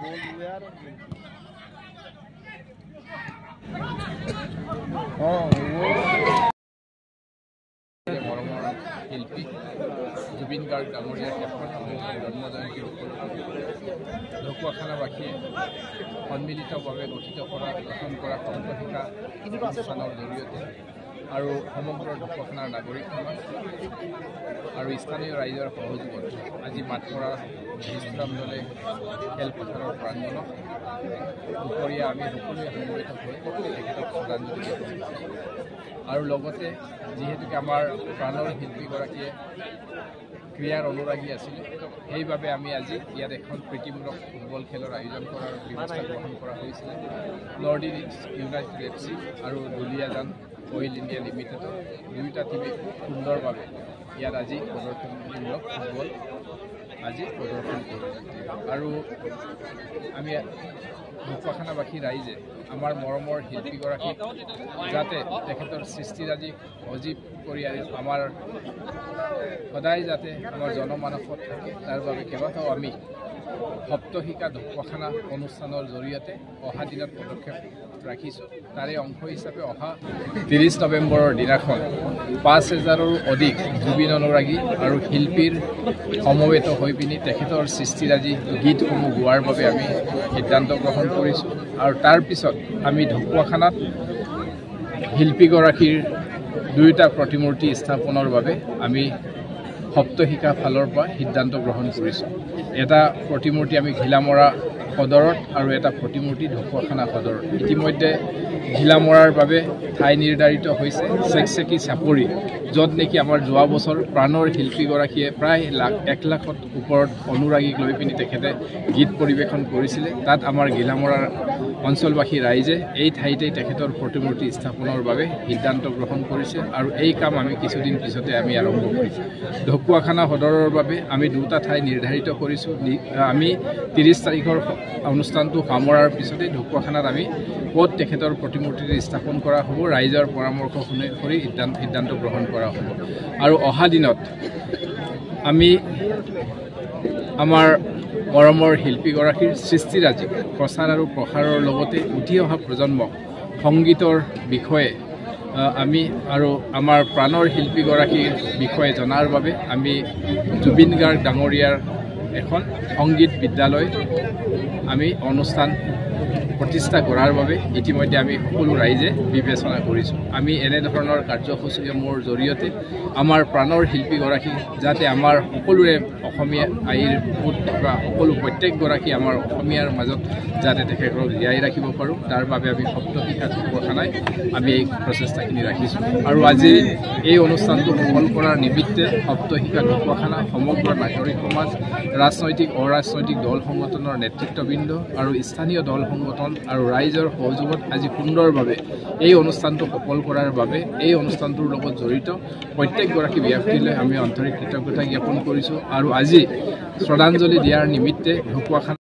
মৰমৰ শিল্পী জুবিন গাৰ্গ ডাঙৰীয়াৰ ১০০তম জন্মজয়ন্তী ঢকুৱাখানাবাসীয়ে সন্মিলিতভাৱে গঠন কৰা সন্তশিকা অনুষ্ঠানৰ জৰিয়তে আৰু সমগ্ৰ ঢকুৱাখানাৰ নাগৰিক সমাজ আৰু স্থানীয় ৰাইজৰ সহযোগত আজি মাতমৰা বিশ্ৰাম দলে খেলপথাৰৰ প্ৰাংগণত দুপৰীয়া আমি সকলোৱে সমবেত হৈ তেখেতক শ্ৰদ্ধাঞ্জলি জ্ঞাপন আৰু লগতে যিহেতুকে আমাৰ প্ৰাণৰ শিল্পীগৰাকীয়ে ক্ৰীড়াৰ অনুৰাগী আছিল সেইবাবে আমি আজি ইয়াত এখন প্ৰীতিমূলক ফুটবল খেলৰ আয়োজন কৰাৰ ব্যৱস্থা গ্ৰহণ কৰা হৈছিলে। নৰ্থ ইষ্ট ইউনাইটেড FC আৰু দুলিয়াজান অইল ইণ্ডিয়া লিমিটেডৰ দুয়োটা টিমে সুন্দৰভাৱে ইয়াত আজি প্ৰদৰ্শনমূলক ফুটবল আজি প্ৰদৰ্শন কৰিলে আৰু আমি ঢকুৱাখানাবাসী ৰাইজে আমাৰ মৰমৰ শিল্পীগৰাকীক যাতে তেখেতৰ সৃষ্টিৰাজি সজীৱ কৰি আমাৰ সদায় যাতে আমাৰ জনমানসত থাকে তাৰ বাবে কেইবাটাও আমি সপ্তশিকা ঢকুৱাখানা অনুষ্ঠানৰ জৰিয়তে অহা দিনত পদক্ষেপ ৰাখিছোঁ। তাৰে অংশ হিচাপে অহা ৩০ নৱেম্বৰৰ দিনাখন ৫,০০০ৰো অধিক জুবিন অনুৰাগী আৰু শিল্পীৰ সমবেত হৈ পিনি তেখেতৰ সৃষ্টিৰাজি গীতসমূহ গোৱাৰ বাবে আমি সিদ্ধান্ত গ্ৰহণ কৰিছোঁ আৰু তাৰ পিছত আমি ঢকুৱাখানাত শিল্পীগৰাকীৰ দুয়োটা প্ৰতিমূৰ্তি স্থাপনৰ বাবে আমি সপ্তশিকা ফালৰ পৰা সিদ্ধান্ত গ্ৰহণ কৰিছোঁ। এটা প্ৰতিমূৰ্তি আমি ঘিলামৰা সদৰত আৰু এটা প্ৰতিমূৰ্তি ঢকুৱাখানা সদৰত। ইতিমধ্যে ঘিলামৰাৰ বাবে ঠাই নিৰ্ধাৰিত হৈছে চেকচেকি চাপৰি, য'ত নেকি আমাৰ যোৱা বছৰ প্ৰাণৰ শিল্পীগৰাকীয়ে প্ৰায় ১ লাখত ওপৰত অনুৰাগীক লৈ পিনি তেখেতে গীত পৰিৱেশন কৰিছিলে। তাত আমাৰ ঘিলামৰাৰ অঞ্চলবাসী ৰাইজে এই ঠাইতেই তেখেতৰ প্ৰতিমূৰ্তি স্থাপনৰ বাবে সিদ্ধান্ত গ্ৰহণ কৰিছে আৰু এই কাম আমি কিছুদিন পিছতে আমি আৰম্ভ কৰিছোঁ। ঢকুৱাখানা সদৰৰ বাবে আমি দুটা ঠাই নিৰ্ধাৰিত কৰিছোঁ। আমি ৩০ তাৰিখৰ অনুষ্ঠানটো সামৰাৰ পিছতেই ঢকুৱাখানাত আমি ক'ত তেখেতৰ প্ৰতিমূৰ্তি স্থাপন কৰা হ'ব ৰাইজৰ পৰামৰ্শ কৰি সিদ্ধান্ত গ্ৰহণ কৰা হ'ব আৰু অহা দিনত আমি আমাৰ মৰমৰ শিল্পীগৰাকীৰ সৃষ্টিৰাজি প্ৰচাৰ আৰু প্ৰসাৰৰ লগতে উঠি অহা প্ৰজন্মক সংগীতৰ বিষয়ে আমি আৰু আমাৰ প্ৰাণৰ শিল্পীগৰাকীৰ বিষয়ে জনাৰ বাবে আমি জুবিন গাৰ্গ ডাঙৰীয়াৰ এখন সংগীত বিদ্যালয় আমি অনুষ্ঠান প্ৰতিষ্ঠা কৰাৰ বাবে ইতিমধ্যে আমি সকলো ৰাইজে বিবেচনা কৰিছোঁ। আমি এনেধৰণৰ কাৰ্যসূচীসমূহৰ জৰিয়তে আমাৰ প্ৰাণৰ শিল্পীগৰাকী যাতে আমাৰ সকলোৰে অসমীয়া আইৰ ভূত থকা সকলো প্ৰত্যেকগৰাকী আমাৰ অসমীয়াৰ মাজত যাতে তেখেতক জীয়াই ৰাখিব পাৰোঁ তাৰ বাবে আমি সপ্তশিকা ঢকুৱাখানাই আমি এই প্ৰচেষ্টাখিনি ৰাখিছোঁ আৰু আজি এই অনুষ্ঠানটো সফল কৰাৰ নিমিত্তে সপ্তশিকা ঢকুৱাখানা সমগ্ৰ নাগৰিক সমাজ, ৰাজনৈতিক অৰাজনৈতিক দল সংগঠনৰ নেতৃত্ববৃন্দ আৰু স্থানীয় দল সংগঠন আৰু ৰাইজৰ সহযোগত আজি সুন্দৰভাৱে এই অনুষ্ঠানটো সফল কৰাৰ বাবে এই অনুষ্ঠানটোৰ লগত জড়িত প্ৰত্যেকগৰাকী ব্যক্তিলৈ আমি আন্তৰিক কৃতজ্ঞতা জ্ঞাপন কৰিছোঁ আৰু আজি শ্ৰদ্ধাঞ্জলি দিয়াৰ নিমিত্তে ঢকুৱাখানা